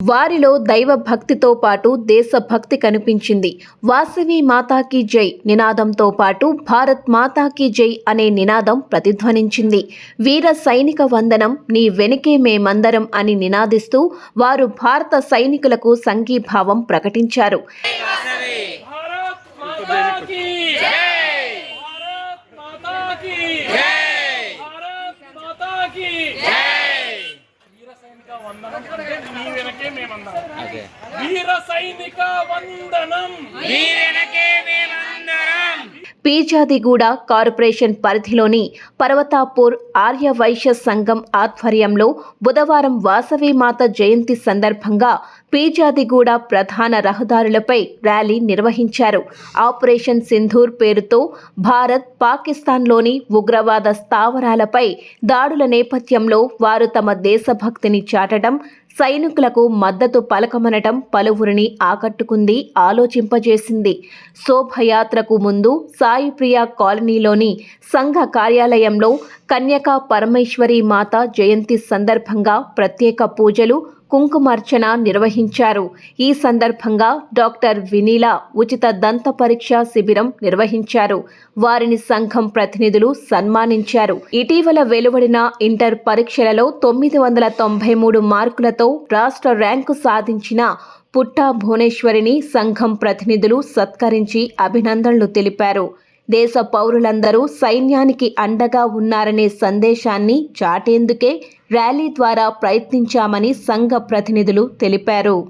వారిలో దైవ భక్తితో పాటు దేశభక్తి కనిపించింది. వాసవి మాతాకి జై నినాదంతో పాటు భారత్ మాతాకి జై అనే నినాదం ప్రతిధ్వనించింది. వీర సైనిక వందనం నీ వెనుకే మేమందరం అని నినాదిస్తూ వారు భారత సైనికులకు సంఘీభావం ప్రకటించారు. వీర సైనిక వందనం పీజాదిగూడ కార్పొరేషన్ పరిధిలోని పర్వతాపూర్ ఆర్య వైశ్య సంఘం ఆధ్వర్యంలో బుధవారం వాసవిమాత జయంతి సందర్భంగా పీజాదిగూడ ప్రధాన రహదారులపై ర్యాలీ నిర్వహించారు. ఆపరేషన్ సింధూర్ పేరుతో భారత్, పాకిస్తాన్లోని ఉగ్రవాద స్థావరాలపై దాడుల నేపథ్యంలో వారు తమ దేశభక్తిని చాటడం, సైనికులకు మద్దతు పలకమనటం పలువురిని ఆకట్టుకుంది, ఆలోచింపజేసింది. శోభయాత్రకు ముందు సాయిప్రియ కాలనీలోని సంఘ కార్యాలయంలో కన్యకా పరమేశ్వరి మాత జయంతి సందర్భంగా ప్రత్యేక పూజలు, కుంకుమార్చన నిర్వహించారు. ఈ సందర్భంగా డాక్టర్ వినీల ఉచిత దంత పరీక్ష శిబిరం నిర్వహించారు. వారిని సంఘం ప్రతినిధులు సన్మానించారు. ఇటీవల వెలువడిన ఇంటర్ పరీక్షలలో 993 మార్కులతో రాష్ట్ర ర్యాంకు సాధించిన పుట్టా భువనేశ్వరిని సంఘం ప్రతినిధులు సత్కరించి అభినందనలు తెలిపారు. దేశ పౌరులందరూ సైన్యానికి అండగా ఉన్నారనే సందేశాన్ని చాటేందుకే ర్యాలీ ద్వారా ప్రయత్నించామని సంఘ ప్రతినిధులు తెలిపారు.